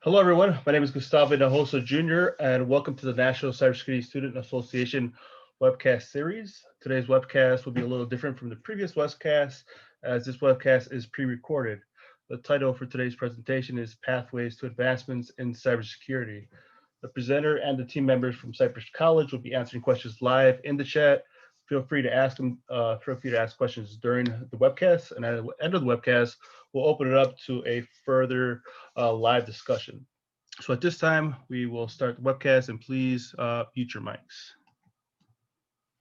Hello, everyone. My name is Gustavo Hinojosa Jr., and welcome to the National Cybersecurity Student Association webcast series. Today's webcast will be a little different from the previous webcast, as this webcast is pre-recorded. The title for today's presentation is Pathways to Advancements in Cybersecurity. The presenter and the team members from Cypress College will be answering questions live in the chat. Feel free to ask questions during the webcast, and at the end of the webcast, we'll open it up to a further live discussion. So at this time, we will start the webcast, and please mute your mics.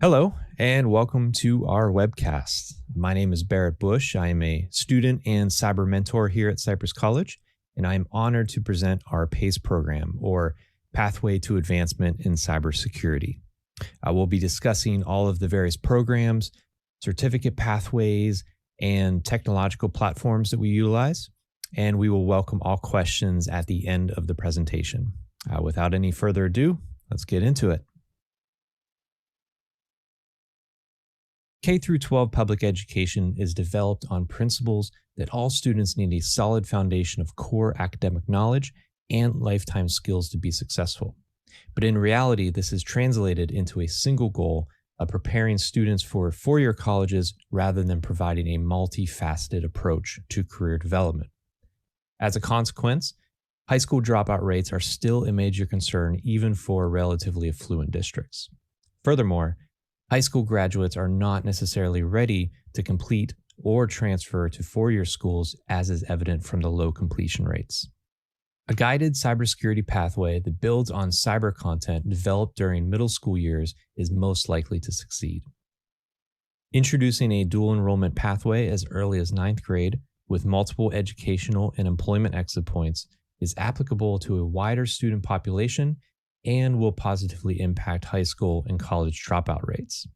Hello, and welcome to our webcast. My name is Barrett Bush. I am a student and cyber mentor here at Cypress College, and I am honored to present our PACE program, or Pathway to Advancement in Cybersecurity. We'll be discussing all of the various programs, certificate pathways, and technological platforms that we utilize, and we will welcome all questions at the end of the presentation. Without any further ado, let's get into it. K-12 public education is developed on principles that all students need a solid foundation of core academic knowledge and lifetime skills to be successful. But in reality, this is translated into a single goal of preparing students for four-year colleges rather than providing a multi-faceted approach to career development. As a consequence, high school dropout rates are still a major concern even for relatively affluent districts. Furthermore, high school graduates are not necessarily ready to complete or transfer to four-year schools, as is evident from the low completion rates. A guided cybersecurity pathway that builds on cyber content developed during middle school years is most likely to succeed. Introducing a dual enrollment pathway as early as 9th grade with multiple educational and employment exit points is applicable to a wider student population and will positively impact high school and college dropout rates.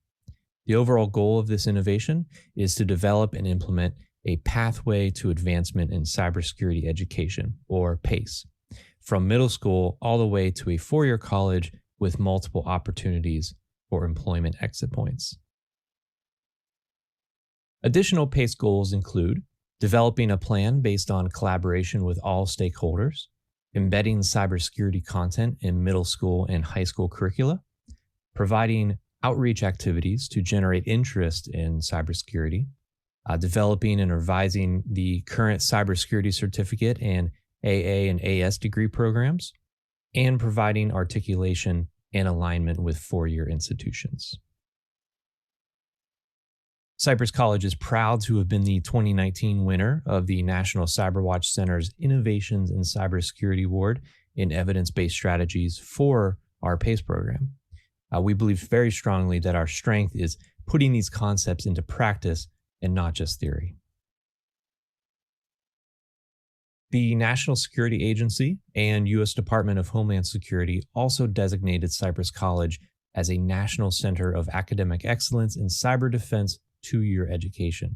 The overall goal of this innovation is to develop and implement a pathway to advancement in cybersecurity education, or PACE, from middle school all the way to a four-year college with multiple opportunities for employment exit points. Additional PACE goals include developing a plan based on collaboration with all stakeholders, embedding cybersecurity content in middle school and high school curricula, providing outreach activities to generate interest in cybersecurity, developing and revising the current Cybersecurity Certificate and AA and AS degree programs, and providing articulation and alignment with four-year institutions. Cypress College is proud to have been the 2019 winner of the National CyberWatch Center's Innovations in Cybersecurity Award in Evidence-Based Strategies for our PACE program. We believe very strongly that our strength is putting these concepts into practice and not just theory. The National Security Agency and U.S. Department of Homeland Security also designated Cypress College as a National Center of Academic Excellence in Cyber Defense two-year education.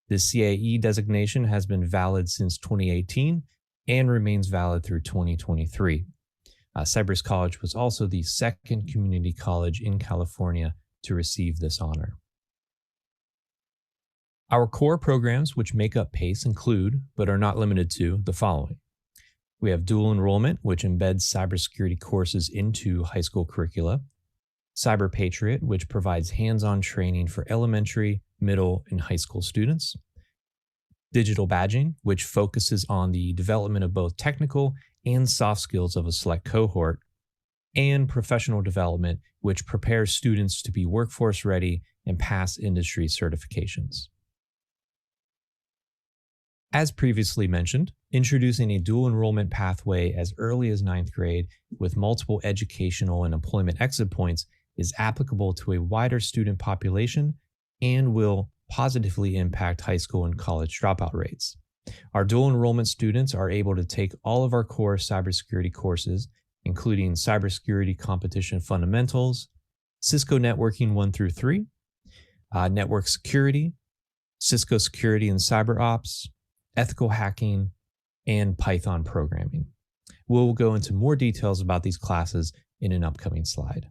This CAE designation has been valid since 2018 and remains valid through 2023. Cypress College was also the second community college in California to receive this honor. Our core programs which make up PACE include, but are not limited to, the following. We have dual enrollment, which embeds cybersecurity courses into high school curricula. Cyber Patriot, which provides hands-on training for elementary, middle, and high school students. Digital Badging, which focuses on the development of both technical and soft skills of a select cohort. And Professional Development, which prepares students to be workforce ready and pass industry certifications. As previously mentioned, introducing a dual enrollment pathway as early as 9th grade with multiple educational and employment exit points is applicable to a wider student population and will positively impact high school and college dropout rates. Our dual enrollment students are able to take all of our core cybersecurity courses, including Cybersecurity Competition Fundamentals, Cisco Networking 1 through 3, Network Security, Cisco Security and Cyber Ops, Ethical Hacking, and Python Programming. We'll go into more details about these classes in an upcoming slide.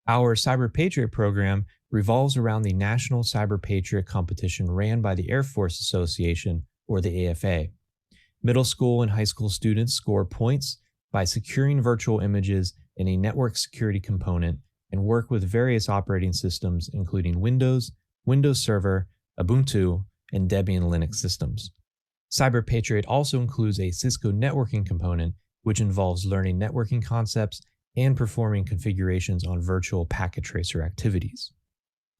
Our Cyber Patriot program revolves around the National Cyber Patriot competition ran by the Air Force Association, or the AFA. Middle school and high school students score points by securing virtual images in a network security component and work with various operating systems, including Windows, Windows Server, Ubuntu, and Debian Linux systems. Cyber Patriot also includes a Cisco networking component, which involves learning networking concepts and performing configurations on virtual packet tracer activities.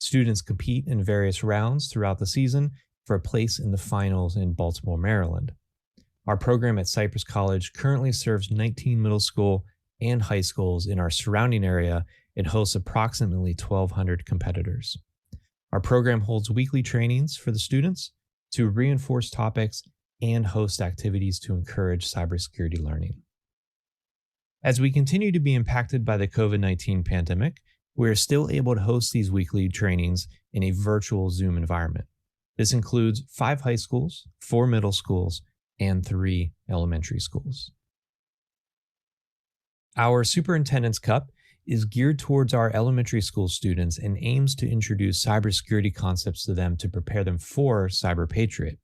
Students compete in various rounds throughout the season for a place in the finals in Baltimore, Maryland. Our program at Cypress College currently serves 19 middle school and high schools in our surrounding area and hosts approximately 1,200 competitors. Our program holds weekly trainings for the students to reinforce topics and host activities to encourage cybersecurity learning. As we continue to be impacted by the COVID-19 pandemic, we are still able to host these weekly trainings in a virtual Zoom environment. This includes 5 high schools, 4 middle schools, and 3 elementary schools. Our Superintendents Cup is geared towards our elementary school students and aims to introduce cybersecurity concepts to them to prepare them for Cyber Patriot.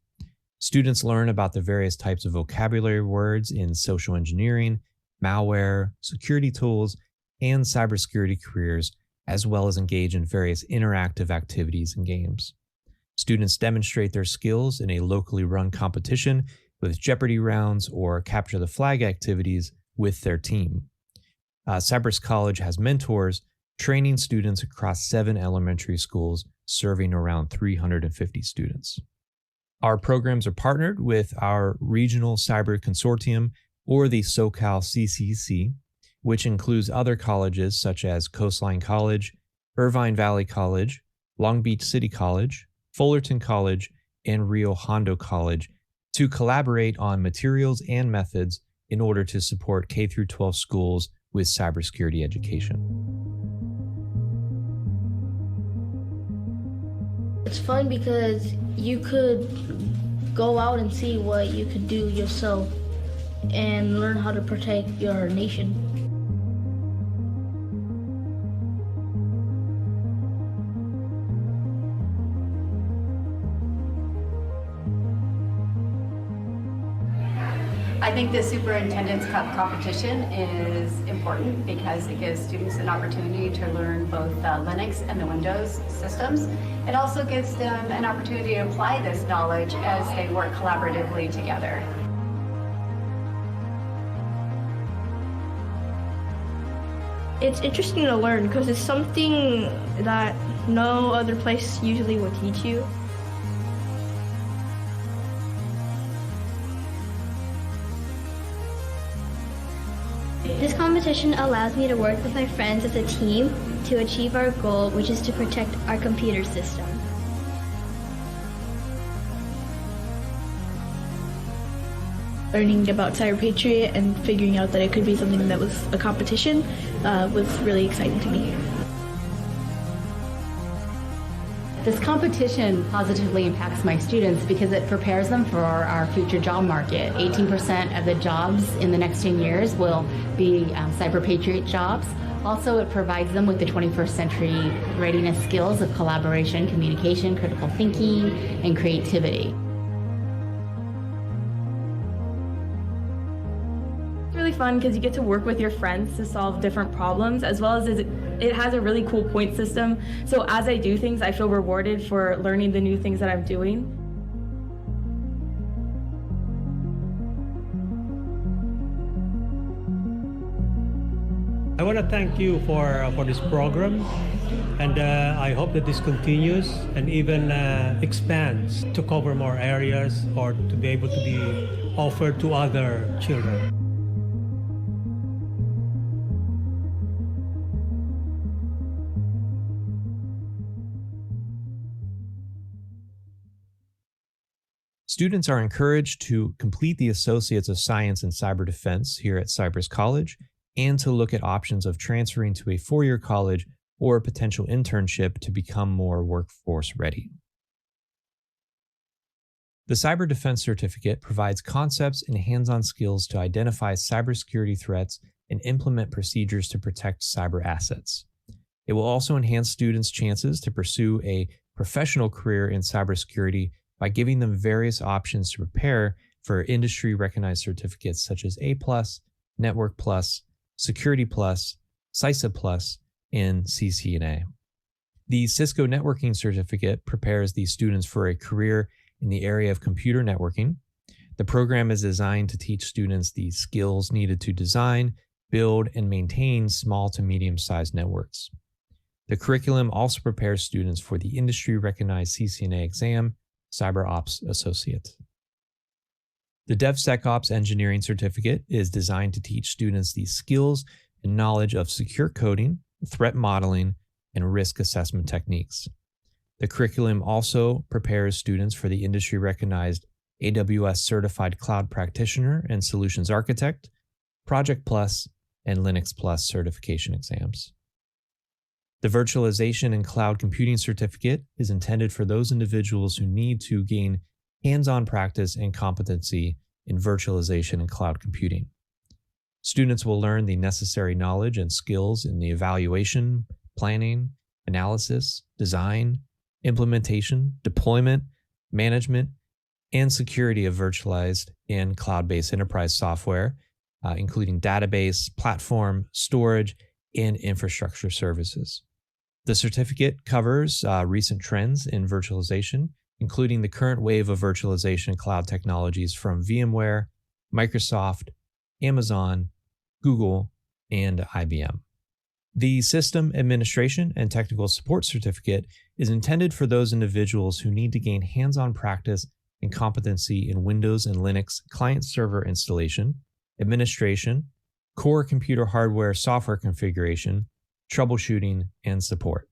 Students learn about the various types of vocabulary words in social engineering, malware, security tools, and cybersecurity careers, as well as engage in various interactive activities and games. Students demonstrate their skills in a locally run competition with Jeopardy rounds or capture the flag activities with their team. Cypress College has mentors training students across 7 elementary schools, serving around 350 students. Our programs are partnered with our Regional Cyber Consortium, or the SoCal CCC, which includes other colleges such as Coastline College, Irvine Valley College, Long Beach City College, Fullerton College, and Rio Hondo College to collaborate on materials and methods in order to support K-12 schools with cybersecurity education. It's fun because you could go out and see what you could do yourself and learn how to protect your nation. I think the Superintendents Cup competition is important because it gives students an opportunity to learn both the Linux and the Windows systems. It also gives them an opportunity to apply this knowledge as they work collaboratively together. It's interesting to learn because it's something that no other place usually will teach you. This competition allows me to work with my friends as a team to achieve our goal, which is to protect our computer system. Learning about Cyber Patriot and figuring out that it could be something that was a competition was really exciting to me. This competition positively impacts my students because it prepares them for our future job market. 18% of the jobs in the next 10 years will be Cyber Patriot jobs. Also, it provides them with the 21st century readiness skills of collaboration, communication, critical thinking, and creativity. It's really fun because you get to work with your friends to solve different problems, as well as it has a really cool point system. So as I do things, I feel rewarded for learning the new things that I'm doing. I want to thank you for this program, and I hope that this continues and even expands to cover more areas or to be able to be offered to other children. Students are encouraged to complete the Associates of Science in Cyber Defense here at Cypress College and to look at options of transferring to a 4-year college or a potential internship to become more workforce ready. The Cyber Defense Certificate provides concepts and hands-on skills to identify cybersecurity threats and implement procedures to protect cyber assets. It will also enhance students' chances to pursue a professional career in cybersecurity by giving them various options to prepare for industry recognized certificates such as A+, Network Plus, Security Plus, CISA Plus, and CCNA. The Cisco Networking Certificate prepares the students for a career in the area of computer networking. The program is designed to teach students the skills needed to design, build, and maintain small to medium-sized networks. The curriculum also prepares students for the industry-recognized CCNA exam, CyberOps Associate. The DevSecOps Engineering Certificate is designed to teach students the skills and knowledge of secure coding, threat modeling, and risk assessment techniques. The curriculum also prepares students for the industry-recognized AWS Certified Cloud Practitioner and Solutions Architect, Project Plus, and Linux Plus certification exams. The Virtualization and Cloud Computing Certificate is intended for those individuals who need to gain hands-on practice and competency in virtualization and cloud computing. Students will learn the necessary knowledge and skills in the evaluation, planning, analysis, design, implementation, deployment, management, and security of virtualized and cloud-based enterprise software, including database, platform, storage, and infrastructure services. The certificate covers recent trends in virtualization, including the current wave of virtualization cloud technologies from VMware, Microsoft, Amazon, Google, and IBM. The System Administration and Technical Support Certificate is intended for those individuals who need to gain hands-on practice and competency in Windows and Linux client-server installation, administration, core computer hardware software configuration, troubleshooting, and support.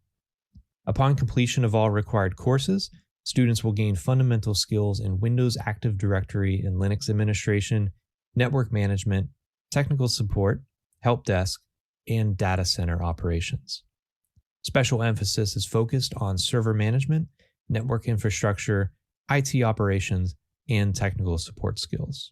Upon completion of all required courses, students will gain fundamental skills in Windows Active Directory and Linux administration, network management, technical support, help desk, and data center operations. Special emphasis is focused on server management, network infrastructure, IT operations, and technical support skills.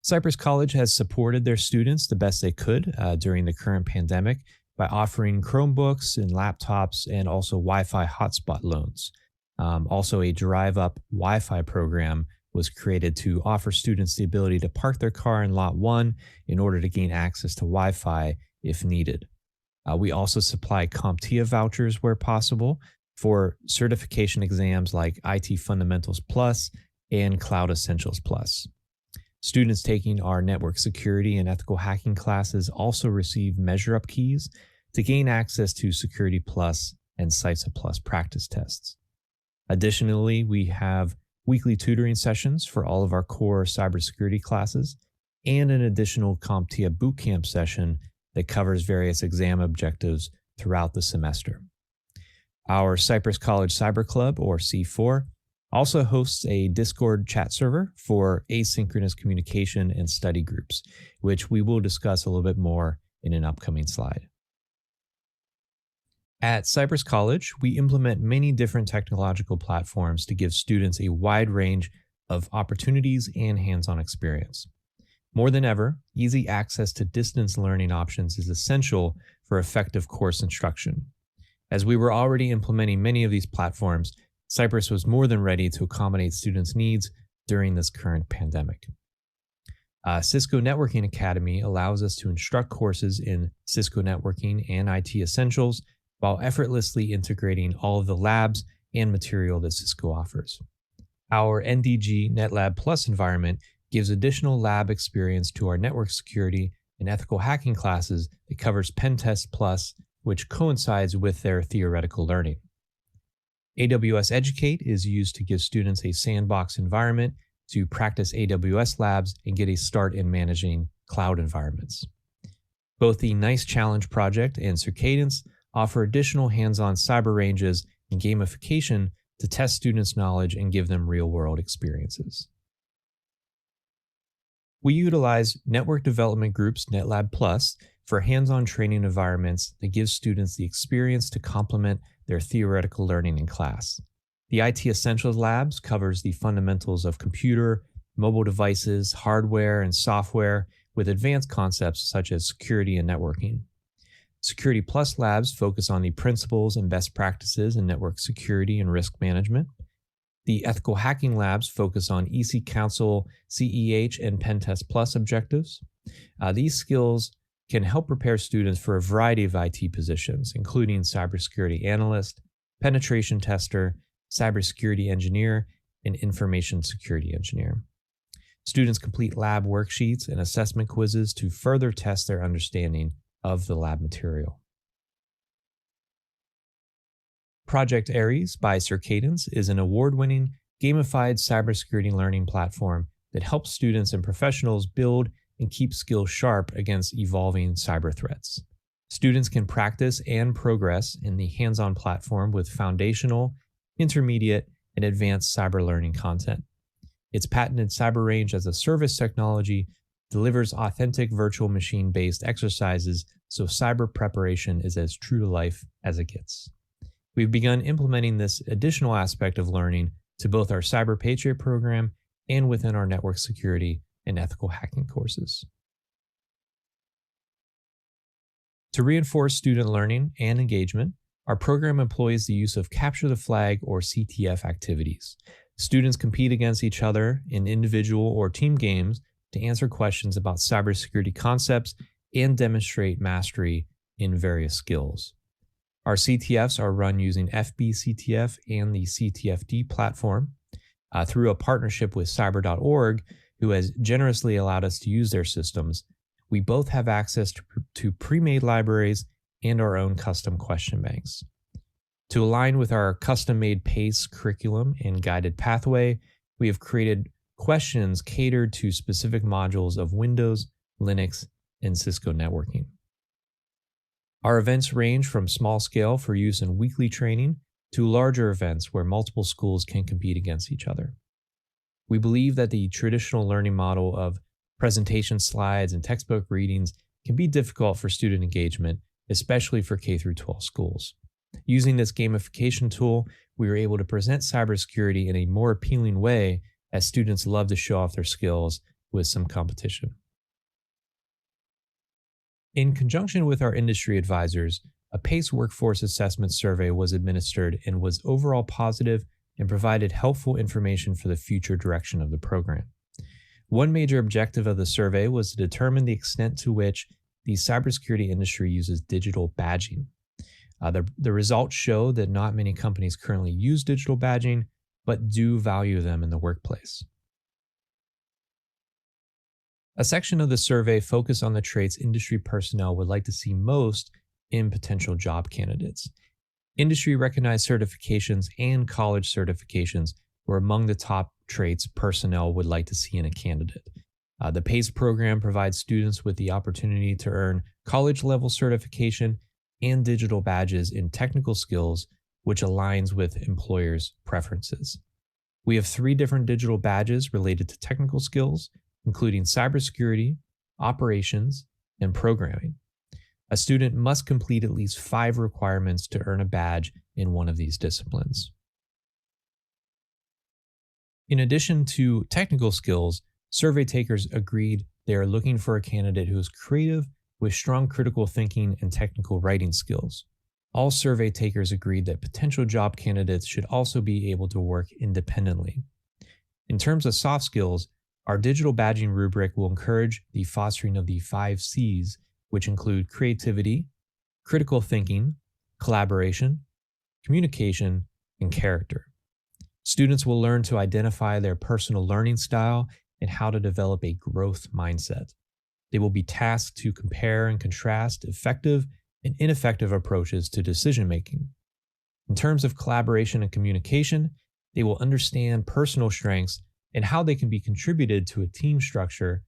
Cypress College has supported their students the best they could during the current pandemic by offering Chromebooks and laptops and also Wi-Fi hotspot loans. Also, a drive-up Wi-Fi program was created to offer students the ability to park their car in Lot 1 in order to gain access to Wi-Fi if needed. We also supply CompTIA vouchers where possible for certification exams like IT Fundamentals Plus and Cloud Essentials Plus. Students taking our network security and ethical hacking classes also receive Measure Up keys to gain access to Security Plus and CISA Plus practice tests. Additionally, we have weekly tutoring sessions for all of our core cybersecurity classes and an additional CompTIA Bootcamp session that covers various exam objectives throughout the semester. Our Cypress College Cyber Club, or C4, also hosts a Discord chat server for asynchronous communication and study groups, which we will discuss a little bit more in an upcoming slide. At Cypress College, we implement many different technological platforms to give students a wide range of opportunities and hands-on experience. More than ever, easy access to distance learning options is essential for effective course instruction. As we were already implementing many of these platforms, Cypress was more than ready to accommodate students' needs during this current pandemic. Cisco Networking Academy allows us to instruct courses in Cisco Networking and IT Essentials while effortlessly integrating all of the labs and material that Cisco offers. Our NDG NetLab Plus environment gives additional lab experience to our network security and ethical hacking classes that covers Pen Test Plus, which coincides with their theoretical learning. AWS Educate is used to give students a sandbox environment to practice AWS labs and get a start in managing cloud environments. Both the Nice Challenge project and Circadence offer additional hands-on cyber ranges and gamification to test students' knowledge and give them real-world experiences. We utilize Network Development Group's NetLab Plus for hands-on training environments that give students the experience to complement their theoretical learning in class. The IT Essentials Labs covers the fundamentals of computer, mobile devices, hardware, and software with advanced concepts such as security and networking. Security Plus Labs focus on the principles and best practices in network security and risk management. The ethical hacking labs focus on EC Council, CEH, and Pentest Plus objectives. These skills can help prepare students for a variety of IT positions, including cybersecurity analyst, penetration tester, cybersecurity engineer, and information security engineer. Students complete lab worksheets and assessment quizzes to further test their understanding of the lab material. Project Aries by Circadence is an award-winning, gamified cybersecurity learning platform that helps students and professionals build and keep skills sharp against evolving cyber threats. Students can practice and progress in the hands-on platform with foundational, intermediate, and advanced cyber learning content. Its patented cyber range as a service technology delivers authentic virtual machine-based exercises, so cyber preparation is as true to life as it gets. We've begun implementing this additional aspect of learning to both our Cyber Patriot program and within our network security and ethical hacking courses. To reinforce student learning and engagement, our program employs the use of Capture the Flag or CTF activities. Students compete against each other in individual or team games to answer questions about cybersecurity concepts and demonstrate mastery in various skills. Our CTFs are run using FBCTF and the CTFD platform through a partnership with cyber.org, who has generously allowed us to use their systems. We both have access to pre-made libraries and our own custom question banks. To align with our custom-made PACE curriculum and guided pathway, we have created questions catered to specific modules of Windows, Linux, and Cisco networking. Our events range from small scale for use in weekly training to larger events where multiple schools can compete against each other. We believe that the traditional learning model of presentation slides and textbook readings can be difficult for student engagement, especially for K-12 schools. Using this gamification tool, we were able to present cybersecurity in a more appealing way as students love to show off their skills with some competition. In conjunction with our industry advisors, a PACE workforce assessment survey was administered and was overall positive and provided helpful information for the future direction of the program. One major objective of the survey was to determine the extent to which the cybersecurity industry uses digital badging. The results show that not many companies currently use digital badging, but do value them in the workplace. A section of the survey focused on the traits industry personnel would like to see most in potential job candidates. Industry-recognized certifications and college certifications were among the top traits personnel would like to see in a candidate. The PACE program provides students with the opportunity to earn college-level certification and digital badges in technical skills, which aligns with employers' preferences. We have 3 different digital badges related to technical skills, including cybersecurity, operations, and programming. A student must complete at least 5 requirements to earn a badge in one of these disciplines. In addition to technical skills, survey takers agreed they are looking for a candidate who is creative with strong critical thinking and technical writing skills. All survey takers agreed that potential job candidates should also be able to work independently. In terms of soft skills, our digital badging rubric will encourage the fostering of the 5 C's, which include creativity, critical thinking, collaboration, communication, and character. Students will learn to identify their personal learning style and how to develop a growth mindset. They will be tasked to compare and contrast effective and ineffective approaches to decision-making. In terms of collaboration and communication, they will understand personal strengths and how they can be contributed to a team structure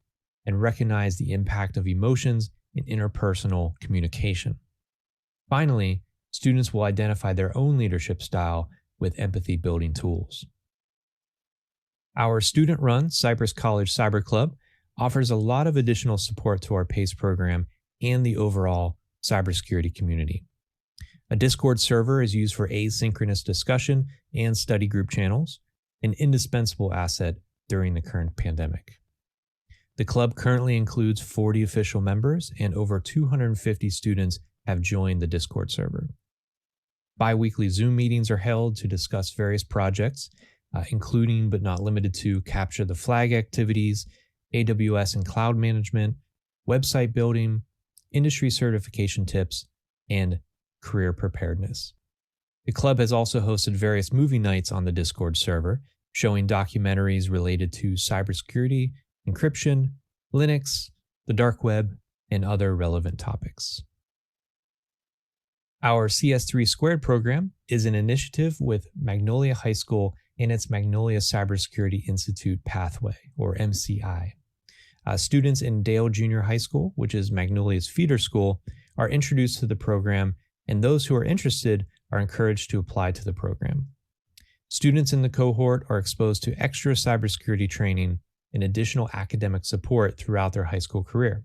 and recognize the impact of emotions in interpersonal communication. Finally, students will identify their own leadership style with empathy-building tools. Our student-run Cypress College Cyber Club offers a lot of additional support to our PACE program and the overall cybersecurity community. A Discord server is used for asynchronous discussion and study group channels, an indispensable asset during the current pandemic. The club currently includes 40 official members and over 250 students have joined the Discord server. Bi-weekly Zoom meetings are held to discuss various projects. including but not limited to capture the flag activities, AWS and cloud management, website building, industry certification tips, and career preparedness. The club has also hosted various movie nights on the Discord server, showing documentaries related to cybersecurity, encryption, Linux, the dark web, and other relevant topics. Our CS3 Squared program is an initiative with Magnolia High School and its Magnolia Cybersecurity Institute Pathway, or MCI. Students in Dale Junior High School, which is Magnolia's feeder school, are introduced to the program, and those who are interested are encouraged to apply to the program. Students in the cohort are exposed to extra cybersecurity training and additional academic support throughout their high school career.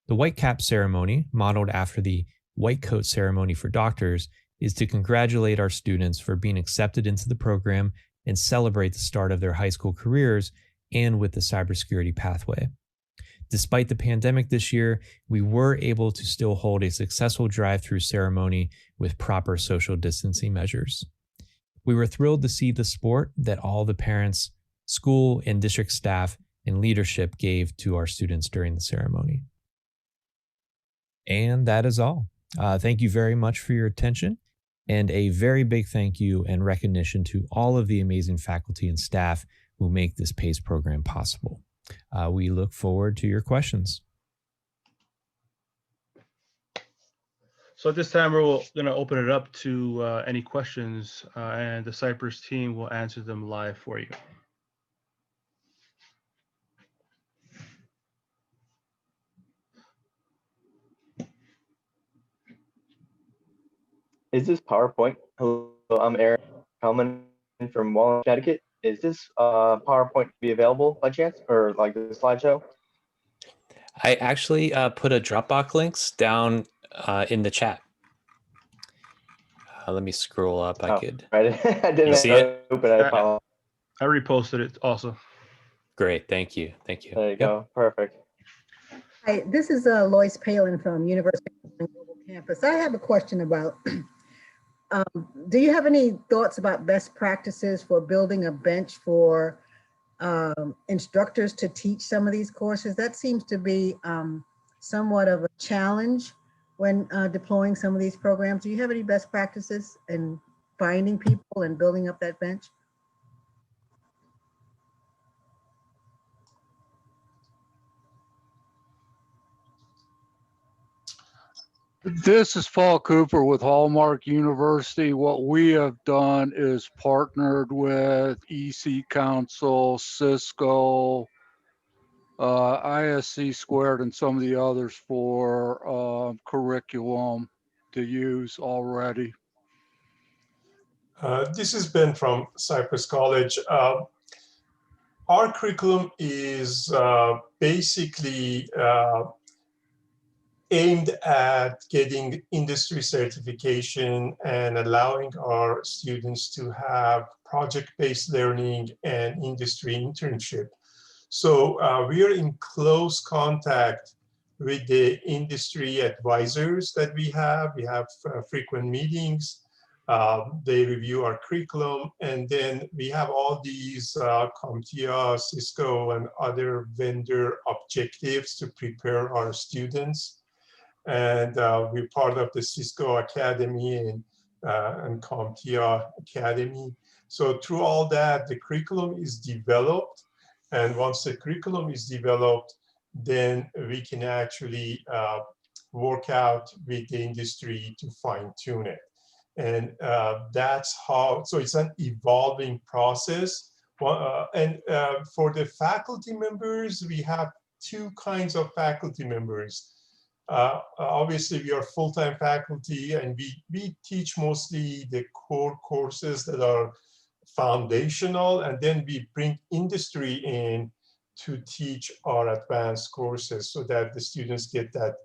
The White Cap ceremony, modeled after the White Coat ceremony for doctors, is to congratulate our students for being accepted into the program and celebrate the start of their high school careers and with the cybersecurity pathway. Despite the pandemic this year, we were able to still hold a successful drive-through ceremony with proper social distancing measures. We were thrilled to see the support that all the parents, school and district staff, and leadership gave to our students during the ceremony. And that is all. Thank you very much for your attention, and a very big thank you and recognition to all of the amazing faculty and staff who make this PACE program possible. We look forward to your questions. So at this time, we're going to open it up to any questions, and the Cypress team will answer them live for you. Is this PowerPoint? Hello, I'm Aaron Hellman from Walnut, Connecticut. Is this PowerPoint be available by chance, or like the slideshow? I actually put a Dropbox links down in the chat. Let me scroll up. I could. Right. I didn't see it. Open. I reposted it also. Great. Thank you. Thank you. There you go. Perfect. Hi, this is Lois Palin from University of Global Campus. I have a question about, do you have any thoughts about best practices for building a bench for instructors to teach some of these courses? That seems to be somewhat of a challenge when deploying some of these programs. Do you have any best practices in finding people and building up that bench? This is Paul Cooper with Hallmark University. What we have done is partnered with EC Council, Cisco, ISC Squared, and some of the others for curriculum to use already. This is Ben from Cypress College. Our curriculum is basically aimed at getting industry certification and allowing our students to have project-based learning and industry internship. So we are in close contact with the industry advisors that we have. We have frequent meetings. They review our curriculum, and then we have all these CompTIA, Cisco, and other vendor objectives to prepare our students. And we're part of the Cisco Academy and CompTIA Academy. So through all that, the curriculum is developed. And once the curriculum is developed, then we can actually work out with the industry to fine tune it. And that's how, so it's an evolving process. And for the faculty members, we have two kinds of faculty members. Obviously, we are full-time faculty, and we teach mostly the core courses that are foundational, and then we bring industry in to teach our advanced courses so that the students get that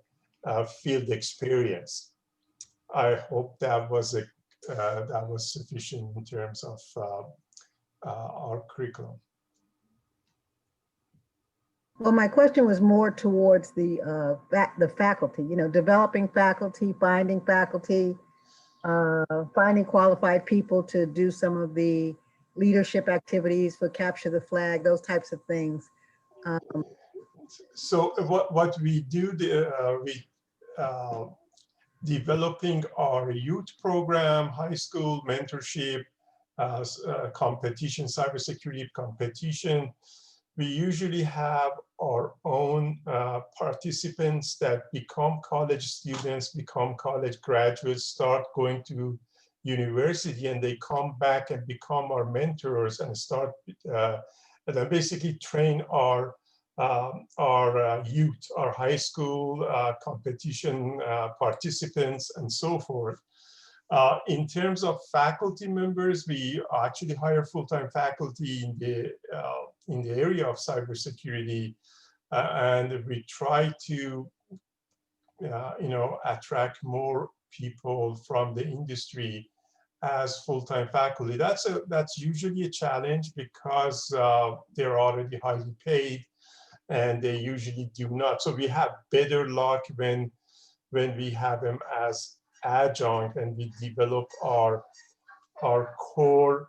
field experience. I hope that was sufficient in terms of our curriculum. Well, my question was more towards the faculty, you know, developing faculty, finding qualified people to do some of the leadership activities for capture the flag, those types of things. So what we do, developing our youth program, high school mentorship, competition, cybersecurity competition. We usually have our own participants that become college students, become college graduates, start going to university, and they come back and become our mentors and start and then basically train our youth, our high school competition participants, and so forth. In terms of faculty members, we actually hire full-time faculty in the area of cybersecurity, and we try to attract more people from the industry as full-time faculty. That's usually a challenge because they're already highly paid, and they usually do not. So we have better luck when we have them as adjunct, and we develop our core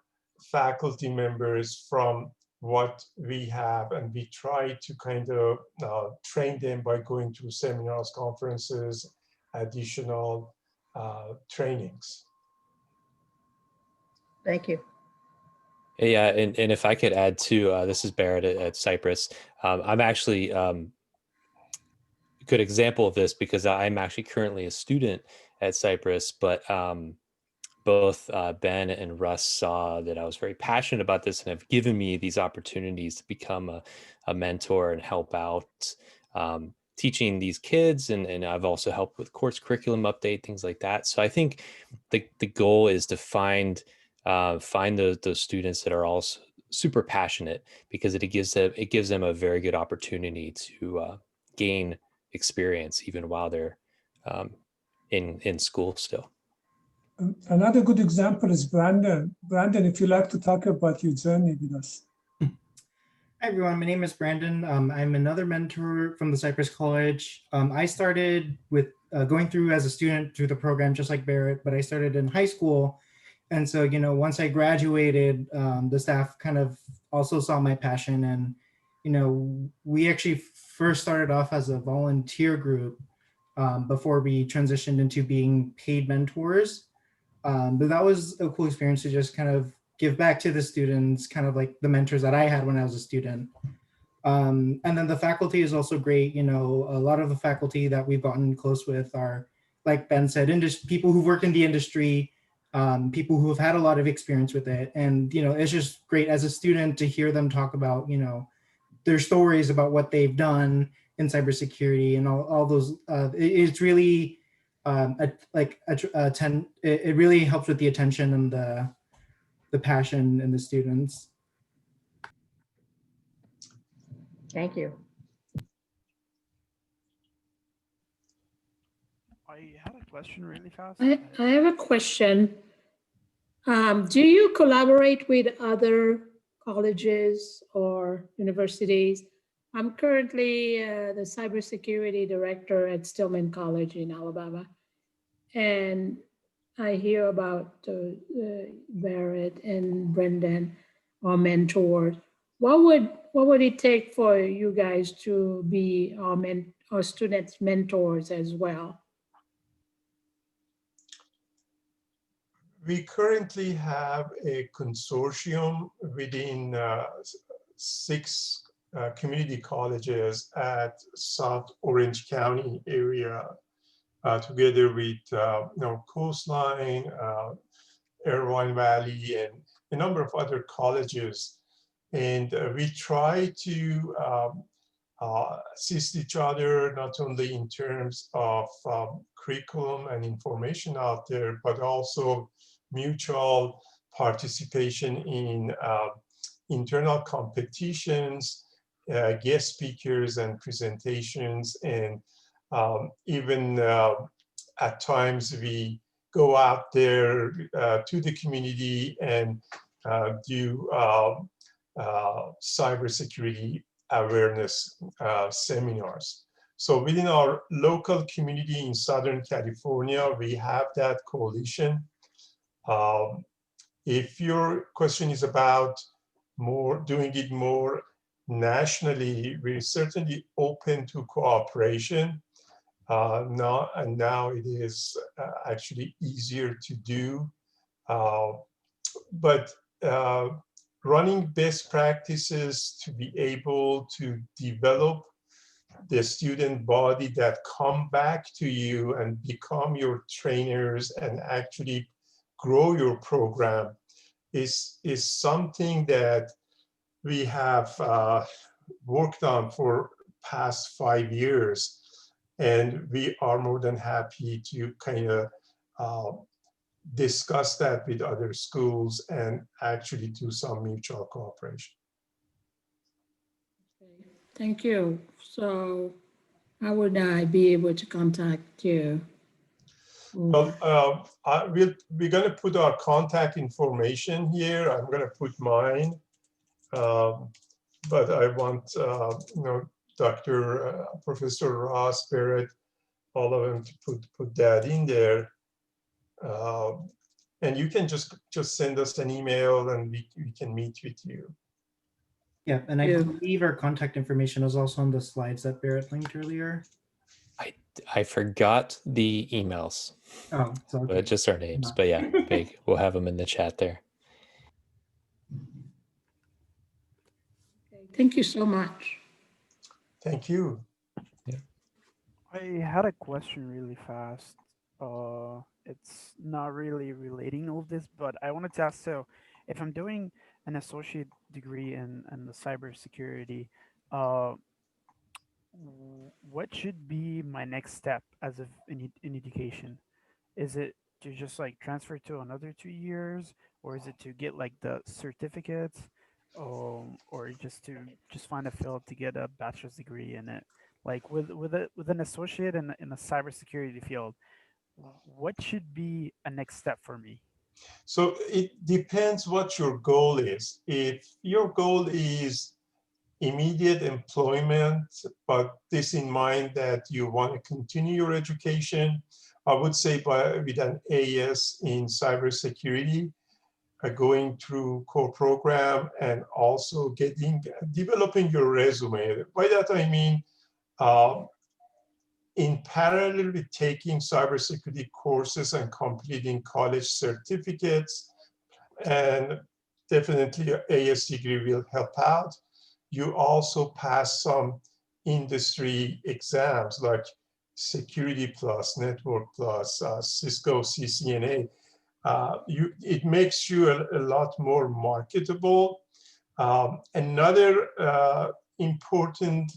faculty members from what we have, and we try to kind of train them by going to seminars, conferences, additional trainings. Thank you. Yeah, and if I could add to, this is Barrett at Cypress. I'm actually a good example of this because I'm actually currently a student at Cypress, but both Ben and Russ saw that I was very passionate about this and have given me these opportunities to become a mentor and help out teaching these kids. And I've also helped with course curriculum update, things like that. So I think the goal is to find those students that are also super passionate, because it gives them a very good opportunity to gain experience even while they're in school still. Another good example is Brandon. Brandon, if you'd like to talk about your journey with us. Hi, everyone. My name is Brandon. I'm another mentor from the Cypress College. I started with going through as a student through the program, just like Barrett, but I started in high school. And so, once I graduated, the staff kind of also saw my passion. And, we actually first started off as a volunteer group before we transitioned into being paid mentors. But that was a cool experience to just kind of give back to the students, kind of like the mentors that I had when I was a student. And then the faculty is also great. A lot of the faculty that we've gotten close with are, like Ben said, people who've worked in the industry, people who have had a lot of experience with it. And, it's just great as a student to hear them talk about, their stories about what they've done in cybersecurity and all those. It's really it really helps with the attention and the passion in the students. Thank you. I had a question really fast. I have a question. Do you collaborate with other colleges or universities? I'm currently the cybersecurity director at Stillman College in Alabama. And I hear about Barrett and Brendan, our mentors. What would it take for you guys to be our students' mentors as well? We currently have a consortium within 6 community colleges at South Orange County area, together with Coastline, Irvine Valley, and a number of other colleges. And we try to assist each other, not only in terms of curriculum and information out there, but also mutual participation in internal competitions, guest speakers and presentations, and even at times we go out there to the community and do cybersecurity awareness seminars. So within our local community in Southern California, we have that coalition. If your question is about doing it more nationally, we're certainly open to cooperation. Now it is actually easier to do. But running best practices to be able to develop the student body that come back to you and become your trainers and actually grow your program is something that we have worked on for past 5 years. And we are more than happy to kind of discuss that with other schools and actually do some mutual cooperation. Thank you. So how would I be able to contact you? Well, we're going to put our contact information here. I'm going to put mine, but I want Dr. Professor Ross, Barrett, all of them to put that in there. And you can just send us an email and we can meet with you. Yeah, and I believe our contact information is also on the slides that Barrett linked earlier. I forgot the emails. Oh, so okay. But just our names. But yeah, big. We'll have them in the chat there. Thank you so much. Thank you. Yeah. I had a question really fast. It's not really relating all this, but I wanted to ask, so if I'm doing an associate degree in the cybersecurity, what should be my next step as of in education? Is it to just like transfer to another 2 years, or is it to get like the certificates, or just find a field to get a bachelor's degree in it? Like with an associate in a cybersecurity field, what should be a next step for me? So it depends what your goal is. If your goal is immediate employment, but this in mind that you want to continue your education, I would say with an AS in cybersecurity, going through core program and also developing your resume. By that I mean, in parallel with taking cybersecurity courses and completing college certificates, and definitely your AS degree will help out. You also pass some industry exams like Security Plus, Network Plus, Cisco CCNA. It makes you a lot more marketable. Another important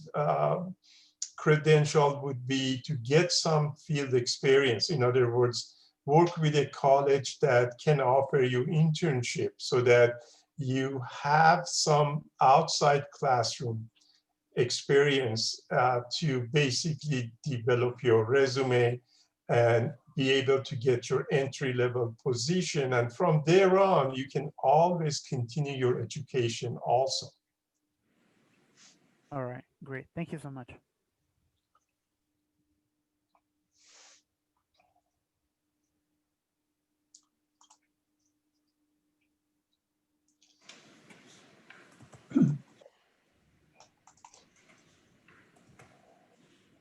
credential would be to get some field experience. In other words, work with a college that can offer you internship so that you have some outside classroom experience to basically develop your resume and be able to get your entry-level position. And from there on, you can always continue your education also. All right, great. Thank you so much.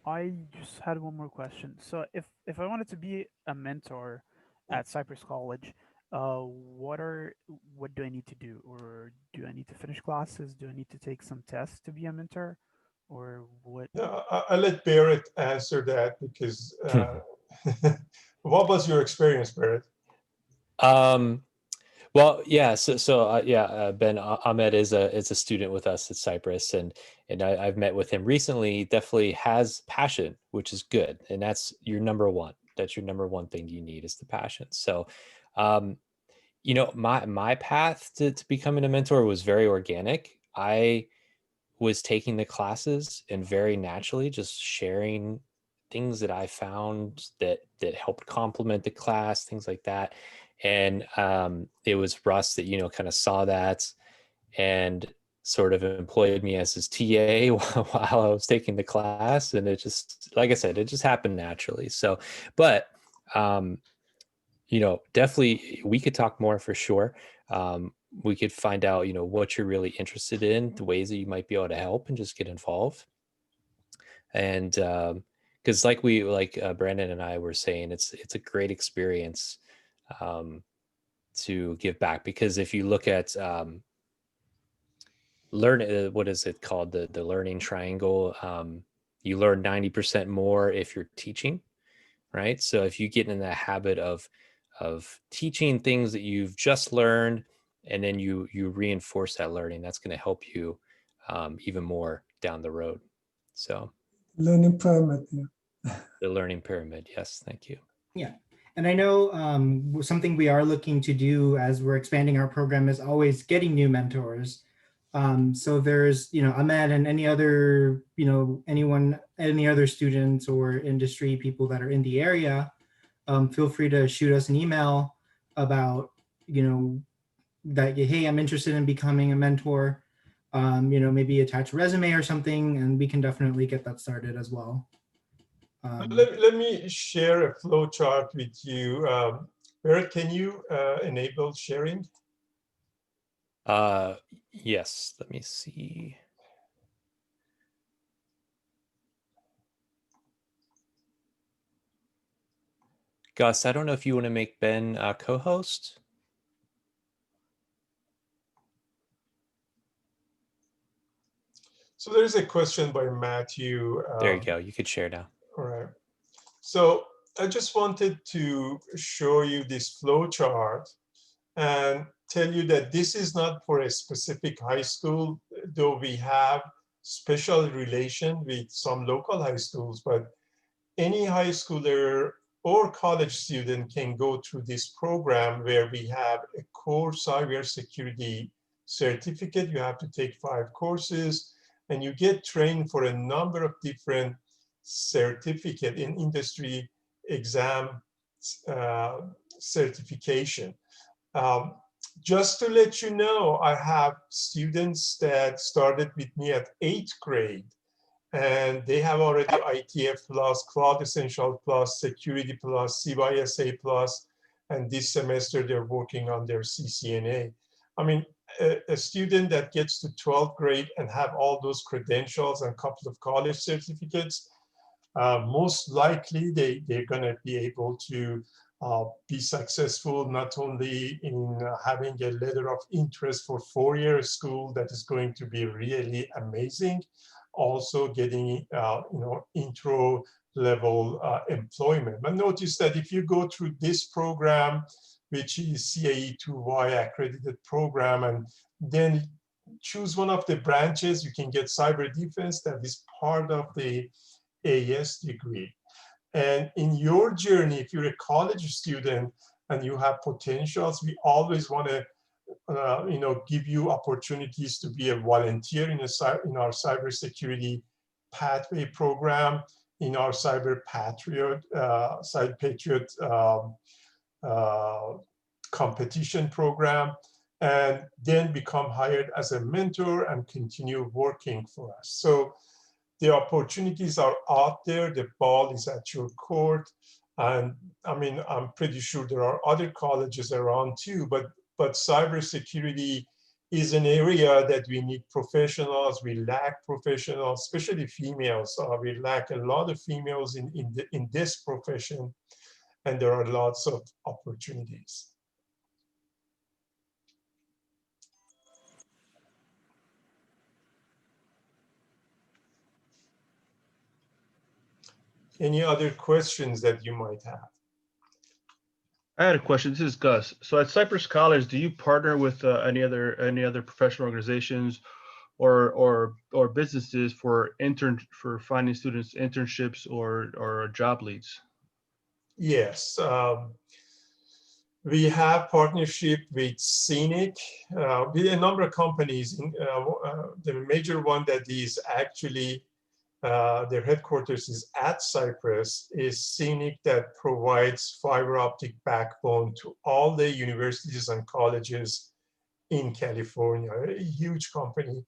I just had one more question. So if I wanted to be a mentor at Cypress College, what do I need to do? Or do I need to finish classes? Do I need to take some tests to be a mentor? Or what? I'll let Barrett answer that because what was your experience, Barrett? Well, yeah. Ben Ahmed is a student with us at Cypress, and I've met with him recently. Definitely has passion, which is good, and that's your number one. That's your number one thing you need is the passion. So, my path to becoming a mentor was very organic. I was taking the classes and very naturally just sharing things that I found that helped complement the class, things like that. And it was Russ that kind of saw that and sort of employed me as his TA while I was taking the class, and it just, like I said, it just happened naturally. So, but definitely we could talk more for sure. We could find out, what you're really interested in, the ways that you might be able to help and just get involved. And because like Brandon and I were saying, it's a great experience to give back, because if you look at what is it called, the learning triangle, you learn 90% more if you're teaching, right? So if you get in the habit of teaching things that you've just learned, and then you reinforce that learning, that's going to help you even more down the road. So learning pyramid, yeah. The learning pyramid, yes, thank you. Yeah, and I know something we are looking to do as we're expanding our program is always getting new mentors. So there's, Ahmed and any other, any other students or industry people that are in the area, feel free to shoot us an email about, that, hey, I'm interested in becoming a mentor, maybe attach a resume or something, and we can definitely get that started as well. Let me share a flow chart with you. Barrett, can you enable sharing? Yes, let me see. Gus, I don't know if you want to make Ben co-host. So there's a question by Matthew. There you go. You could share now. All right. So I just wanted to show you this flow chart and tell you that this is not for a specific high school, though we have special relation with some local high schools, but any high schooler or college student can go through this program where we have a core cybersecurity certificate. You have to take 5 courses and you get trained for a number of different certificate in industry exam certification. Just to let you know, I have students that started with me at 8th grade, and they have already ITF Plus, Cloud Essential Plus, Security Plus, CYSA Plus, and this semester they're working on their CCNA. I mean, a student that gets to 12th grade and have all those credentials and a couple of college certificates, most likely they're going to be able to be successful not only in having a letter of interest for 4-year school that is going to be really amazing, also getting intro level employment. But notice that if you go through this program, which is CAE2Y accredited program, and then choose one of the branches, you can get cyber defense that is part of the AS degree. And in your journey, if you're a college student and you have potentials, we always want to give you opportunities to be a volunteer in our cybersecurity pathway program, in our Cyber Patriot competition program, and then become hired as a mentor and continue working for us. So the opportunities are out there. The ball is at your court. And I mean, I'm pretty sure there are other colleges around too, but cybersecurity is an area that we need professionals. We lack professionals, especially females. We lack a lot of females in this profession, and there are lots of opportunities. Any other questions that you might have? I had a question. This is Gus. So at Cypress College, do you partner with any other professional organizations or businesses for finding students internships or job leads? Yes. We have partnership with Scenic, with a number of companies. The major one that is actually their headquarters is at Cypress is Scenic, that provides fiber optic backbone to all the universities and colleges in California. A huge company.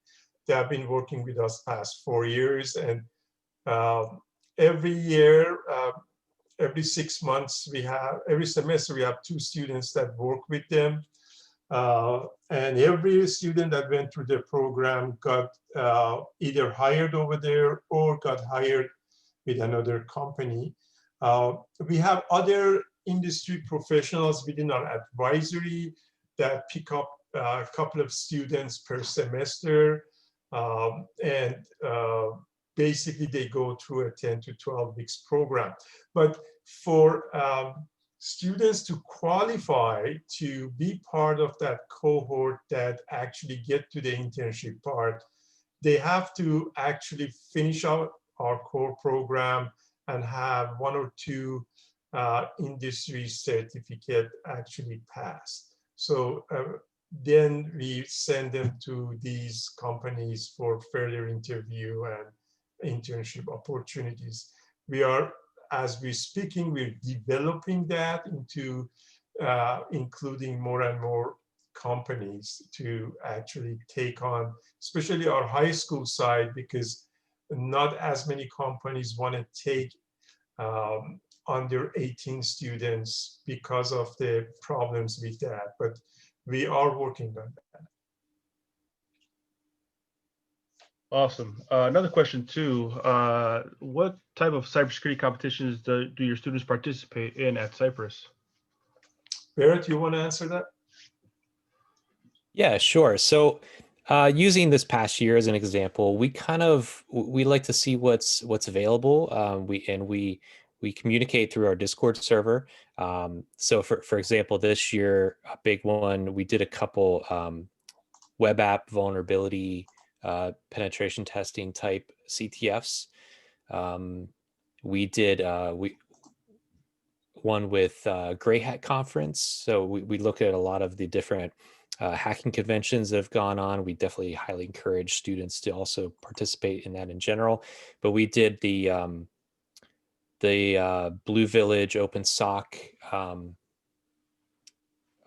They have been working with us past 4 years, and every year every 6 months, every semester we have 2 students that work with them. And every student that went through the program got either hired over there or got hired with another company. We have other industry professionals within our advisory that pick up a couple of students per semester. And basically they go through a 10 to 12 weeks program. But for students to qualify to be part of that cohort that actually get to the internship part, they have to actually finish out our core program and have 1 or 2 industry certificate actually passed. So then we send them to these companies for further interview and internship opportunities. We are, as we're speaking, we're developing that into including more and more companies to actually take on, especially our high school side, because not as many companies want to take under 18 students because of the problems with that, but we are working on that. Awesome. Another question too. What type of cybersecurity competitions do your students participate in at Cypress? Barrett, you want to answer that? Yeah, sure. So using this past year as an example, we like to see what's available. We communicate through our Discord server. So for example, this year, a big one, we did a couple web app vulnerability penetration testing type CTFs. We did one with Grey Hat Conference. So we look at a lot of the different hacking conventions that have gone on. We definitely highly encourage students to also participate in that in general. But we did the Blue Village OpenSOC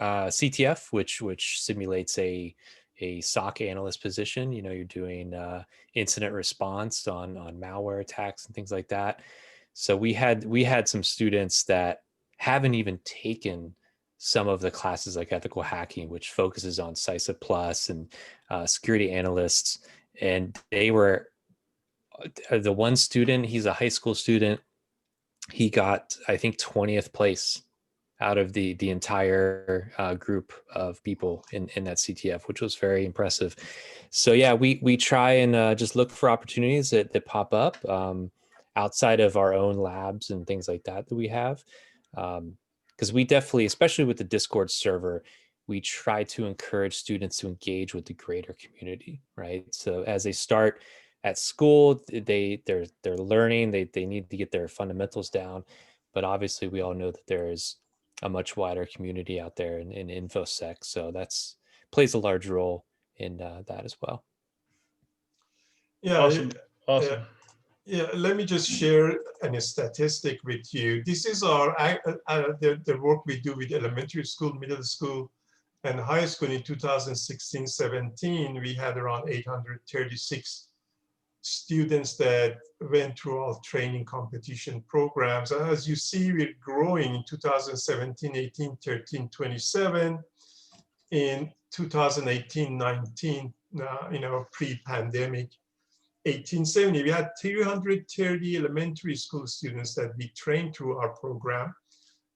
CTF, which simulates a SOC analyst position. You know, you're doing incident response on malware attacks and things like that. So we had some students that haven't even taken some of the classes like ethical hacking, which focuses on CISA Plus and security analysts. And they were the one student, he's a high school student. He got, I think, 20th place out of the entire group of people in that CTF, which was very impressive. So yeah, we try and just look for opportunities that pop up outside of our own labs and things like that we have. Because we definitely, especially with the Discord server, we try to encourage students to engage with the greater community, right? So as they start at school, they're learning, they need to get their fundamentals down. But obviously we all know that there's a much wider community out there in InfoSec. So that's plays a large role in that as well. Yeah, awesome. Yeah, let me just share a statistic with you. This is our the work we do with elementary school, middle school, and high school in 2016-17. We had around 836 students that went through our training competition programs. As you see, we're growing in 2017, 18, 13, 27. In 2018, 19, pre-pandemic, 1870, we had 330 elementary school students that we trained through our program.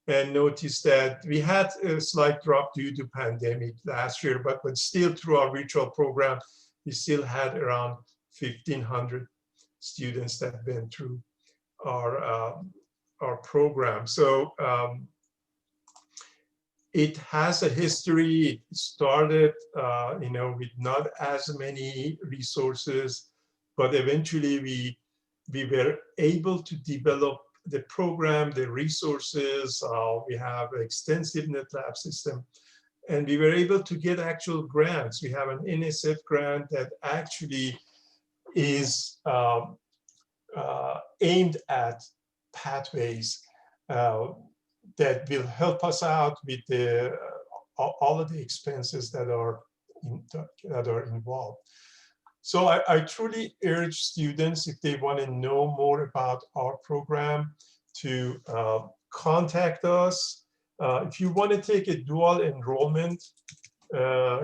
And notice that we had a slight drop due to pandemic last year, but still through our virtual program, we still had around 1,500 students that went through our program. So it has a history. It started, with not as many resources, but eventually we were able to develop the program, the resources. We have an extensive NetLab system, and we were able to get actual grants. We have an NSF grant that actually is aimed at pathways that will help us out with all of the expenses that are involved. So I truly urge students, if they want to know more about our program, to contact us. If you want to take a dual enrollment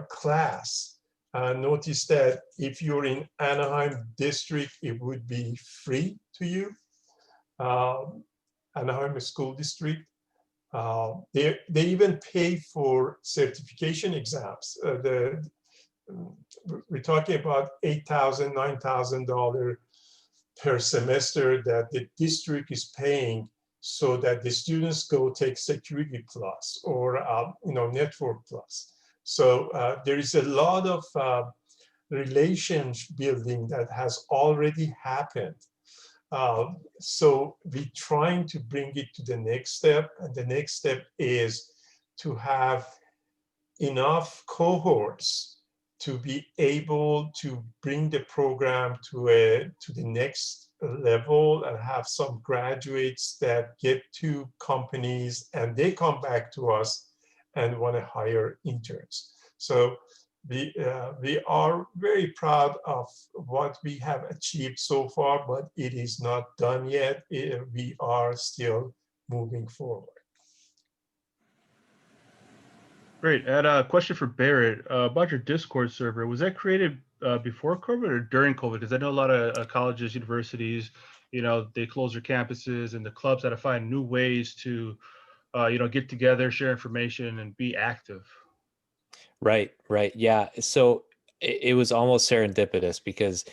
class, notice that if you're in Anaheim district, it would be free to you. Anaheim School District. They even pay for certification exams. We're talking about $8,000, $9,000 per semester that the district is paying so that the students go take Security Plus or Network Plus. So there is a lot of relationship building that has already happened. So we're trying to bring it to the next step, and the next step is to have enough cohorts to be able to bring the program to the next level and have some graduates that get to companies and they come back to us and want to hire interns. So we are very proud of what we have achieved so far, but it is not done yet. We are still moving forward. Great. And a question for Barrett about your Discord server. Was that created before COVID or during COVID? Because I know a lot of colleges, universities, they close their campuses, and the clubs had to find new ways to, get together, share information, and be active. Right. Yeah. So it was almost serendipitous because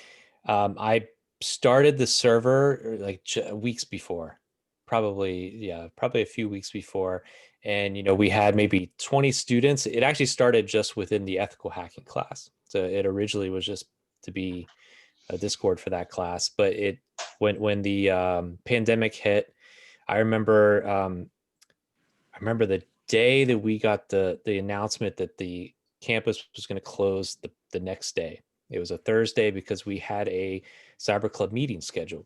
I started the server like weeks before, probably a few weeks before. And, we had maybe 20 students. It actually started just within the ethical hacking class. So it originally was just to be a Discord for that class. But when the pandemic hit, I remember the day that we got the announcement that the campus was going to close the next day. It was a Thursday because we had a cyber club meeting scheduled,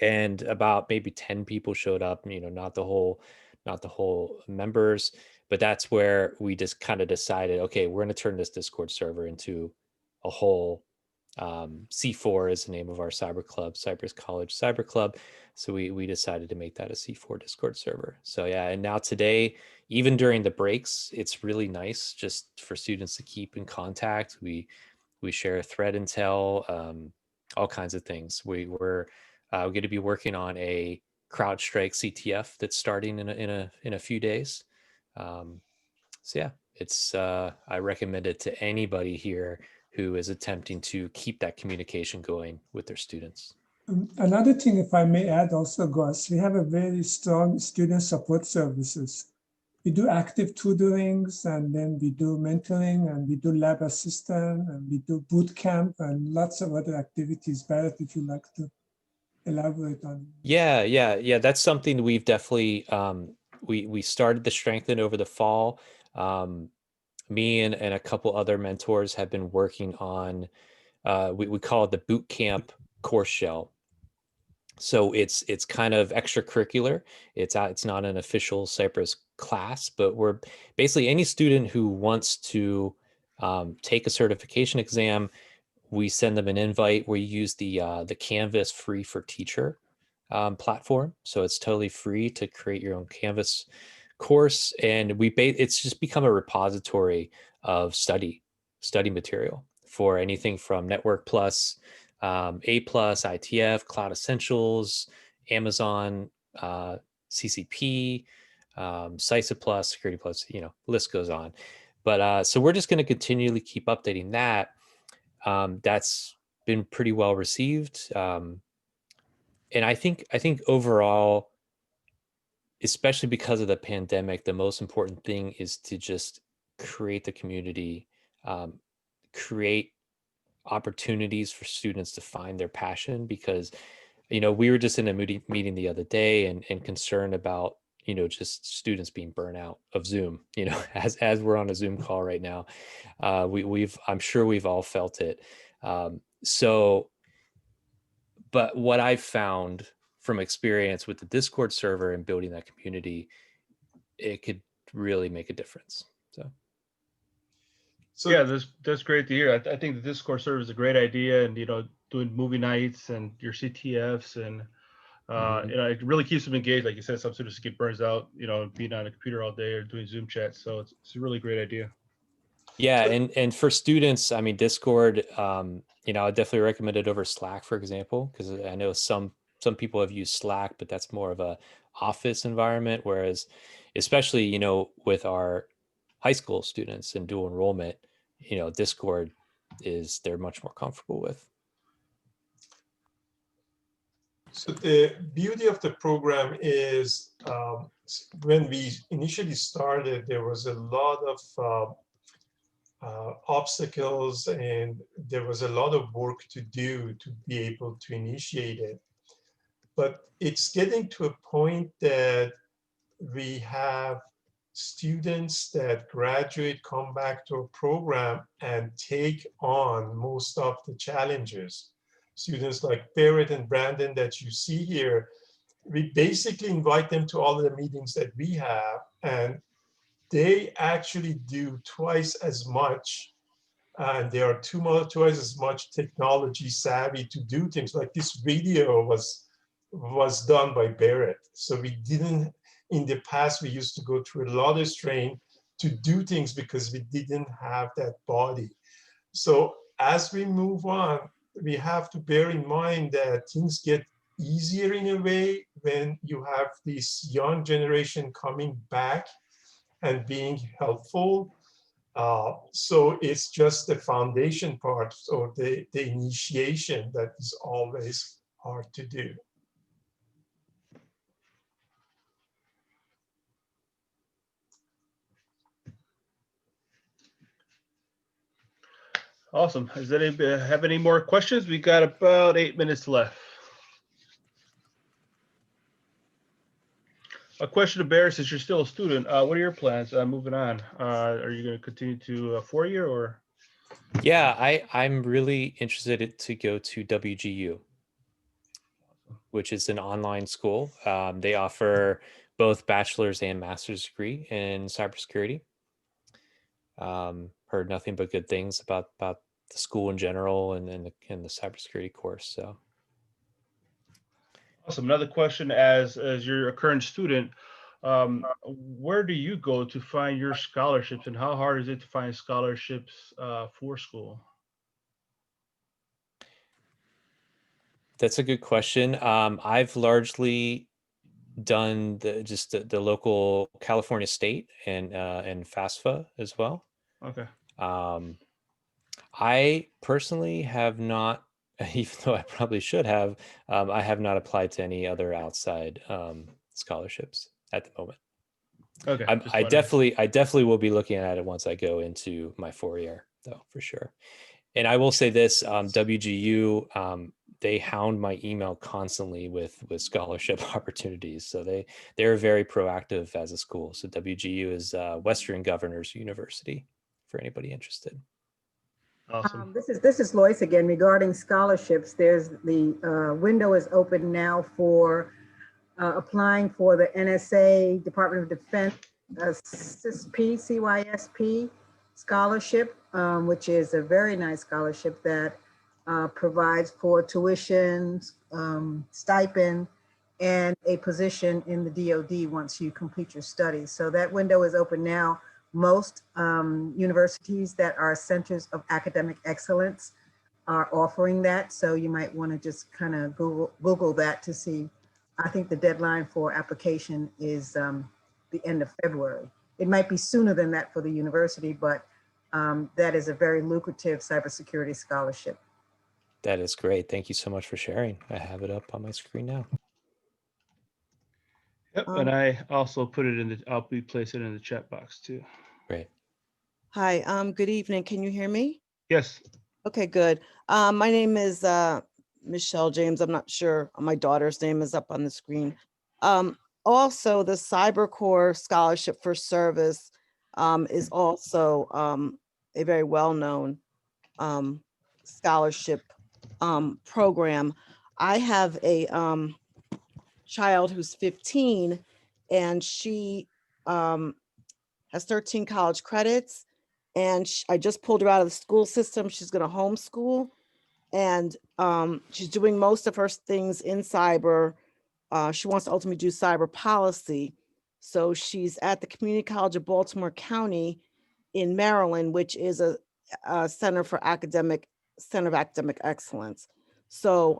and about maybe 10 people showed up. Not the whole members, but that's where we just kind of decided, okay, we're going to turn this Discord server into a whole C4 is the name of our cyber club, Cypress College Cyber Club. So we decided to make that a C4 Discord server. So yeah, and now today, even during the breaks, it's really nice just for students to keep in contact. We share thread intel, all kinds of things. We're going to be working on a CrowdStrike CTF that's starting in a few days. So yeah, it's I recommend it to anybody here who is attempting to keep that communication going with their students. Another thing, if I may add also, Gus, we have a very strong student support services. We do active tutorings, and then we do mentoring, and we do lab assistant, and we do boot camp, and lots of other activities. Barrett, if you'd like to elaborate on. Yeah. That's something we've definitely, we started to strengthen over the fall. Me and a couple other mentors have been working on, we call it the Bootcamp course shell. So it's kind of extracurricular. It's not an official Cypress class, but we're basically any student who wants to take a certification exam, we send them an invite. We use the Canvas Free for Teacher platform. So it's totally free to create your own Canvas course, and it's just become a repository of study material for anything from Network Plus, A Plus, ITF, Cloud Essentials, Amazon, CCP, CISA Plus, Security Plus, list goes on. But so we're just going to continually keep updating that. That's been pretty well received. And I think overall, especially because of the pandemic, the most important thing is to just create the community, create opportunities for students to find their passion, because, we were just in a meeting the other day and concerned about, just students being burnt out of Zoom, as we're on a Zoom call right now. I'm sure we've all felt it. But what I've found from experience with the Discord server and building that community, it could really make a difference. So yeah, that's great to hear. I think the Discord server is a great idea, and doing movie nights and your CTFs, and It really keeps them engaged. Like you said, some students get burns out, being on a computer all day or doing Zoom chats. So it's a really great idea. Yeah, and for students, I mean, Discord, I definitely recommend it over Slack, for example, because I know some people have used Slack, but that's more of a office environment, whereas especially, with our high school students and dual enrollment, Discord they're much more comfortable with. So the beauty of the program is when we initially started, there was a lot of obstacles and there was a lot of work to do to be able to initiate it. But it's getting to a point that we have students that graduate, come back to a program and take on most of the challenges. Students like Barrett and Brandon that you see here, we basically invite them to all of the meetings that we have, and they actually do twice as much, and they are twice as much technology savvy to do things. Like this video was done by Barrett. So we didn't, in the past, we used to go through a lot of strain to do things because we didn't have that body. So as we move on, we have to bear in mind that things get easier in a way when you have this young generation coming back and being helpful. So it's just the foundation part or the initiation that is always hard to do. Awesome. Does anybody have any more questions? We got about 8 minutes left. A question to Barry, since you're still a student, what are your plans moving on? Are you going to continue to 4-year or? Yeah, I'm really interested to go to WGU, which is an online school. They offer both bachelor's and master's degree in cybersecurity. Heard nothing but good things about the school in general and the cybersecurity course. So awesome. Another question: as you're a current student, where do you go to find your scholarships, and how hard is it to find scholarships for school? That's a good question. I've largely done the local California State and FAFSA as well. Okay. I personally have not, even though I probably should have, I have not applied to any other outside scholarships at the moment. Okay. I definitely will be looking at it once I go into my 4-year, though, for sure. And I will say this: WGU, they hound my email constantly with scholarship opportunities. So they're very proactive as a school. So WGU is Western Governors University for anybody interested. Awesome. This is Lois again regarding scholarships. There's the window is open now for applying for the NSA Department of Defense CYSP scholarship, which is a very nice scholarship that provides for tuition, stipend, and a position in the DoD once you complete your studies. So that window is open now. Most universities that are centers of academic excellence are offering that. So you might want to just kind of Google that to see. I think the deadline for application is the end of February. It might be sooner than that for the university, but that is a very lucrative cybersecurity scholarship. That is great. Thank you so much for sharing. I have it up on my screen now. Yep, and I also put it I'll be placing it in the chat box too. Great. Hi, good evening. Can you hear me? Yes. Okay, good. My name is Michelle James. I'm not sure. My daughter's name is up on the screen. Also, the Cyber Corps Scholarship for Service is also a very well-known scholarship program. I have a child who's 15, and she has 13 college credits, and I just pulled her out of the school system. She's going to homeschool, and she's doing most of her things in cyber she wants to ultimately do cyber policy. So she's at the Community College of Baltimore County in Maryland, which is a center of academic excellence. So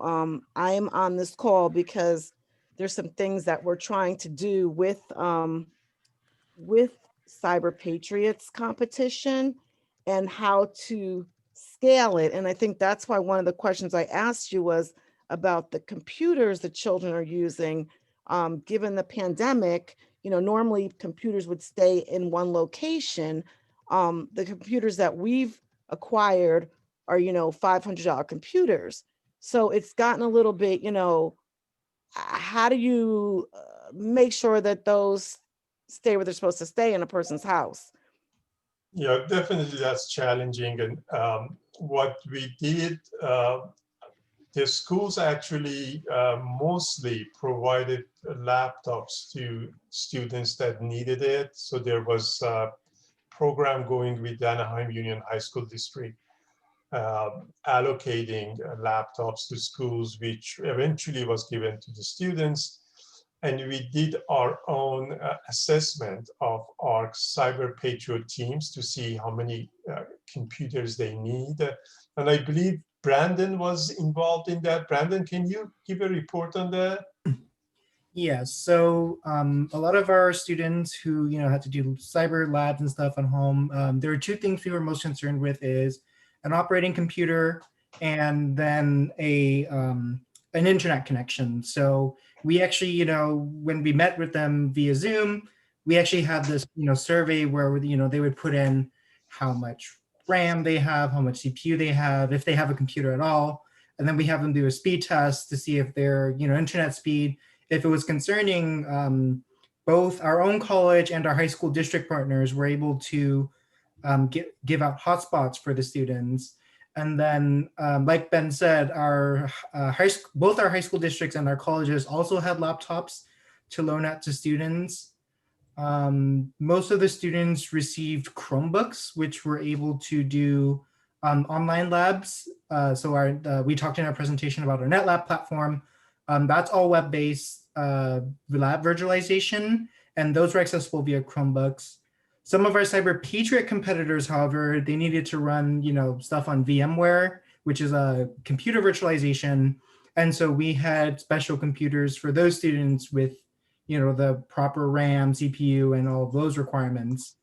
I am on this call because there's some things that we're trying to do with Cyber Patriots competition and how to scale it. And I think that's why one of the questions I asked you was about the computers the children are using. Given the pandemic, normally computers would stay in one location. The computers that we've acquired are, $500 computers. So it's gotten a little bit, how do you make sure that those stay where they're supposed to stay in a person's house? Yeah, definitely that's challenging. And what we did, the schools actually mostly provided laptops to students that needed it. So there was a program going with the Anaheim Union High School District allocating laptops to schools, which eventually was given to the students. And we did our own assessment of our Cyber Patriot teams to see how many computers they need. And I believe Brandon was involved in that. Brandon, can you give a report on that? Yeah, so a lot of our students who had to do cyber labs and stuff at home, there are two things we were most concerned with: is an operating computer and then an internet connection. So we actually, when we met with them via Zoom, we actually had this survey where they would put in how much RAM they have, how much CPU they have, if they have a computer at all, and then we have them do a speed test to see if their internet speed. If it was concerning, both our own college and our high school district partners were able to give out hotspots for the students. And then, like Ben said, both our high school districts and our colleges also had laptops to loan out to students. Most of the students received Chromebooks, which were able to do online labs. So we talked in our presentation about our NetLab platform. That's all web-based lab virtualization, and those were accessible via Chromebooks. Some of our Cyber Patriot competitors, however, they needed to run, stuff on VMware, which is a computer virtualization. And so we had special computers for those students with, the proper RAM, CPU, and all of those requirements.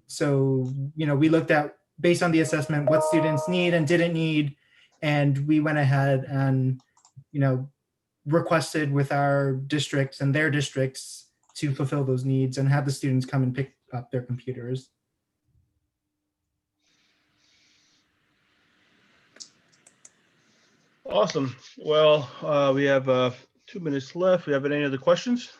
So, we looked at, based on the assessment, what students need and didn't need, and we went ahead and requested with our districts and their districts to fulfill those needs and have the students come and pick up their computers. Awesome. Well, we have 2 minutes left. We have any other questions?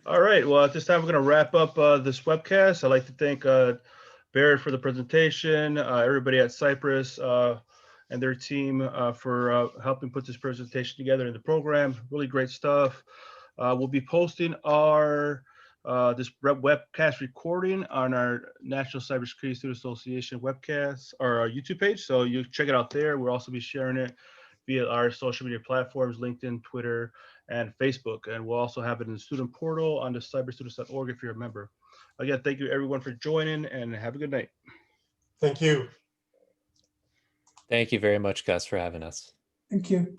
All right. Well, at this time, we're going to wrap up this webcast. I'd like to thank Barrett for the presentation, everybody at Cypress and their team for helping put this presentation together in the program. Really great stuff. We'll be posting our this webcast recording on our National Cybersecurity Student Association webcast or our YouTube page. So you check it out there. We'll also be sharing it via our social media platforms, LinkedIn, Twitter, and Facebook. And we'll also have it in the student portal on the cyberstudents.org if you're a member. Again, thank you everyone for joining and have a good night. Thank you. Thank you very much, Gus, for having us. Thank you.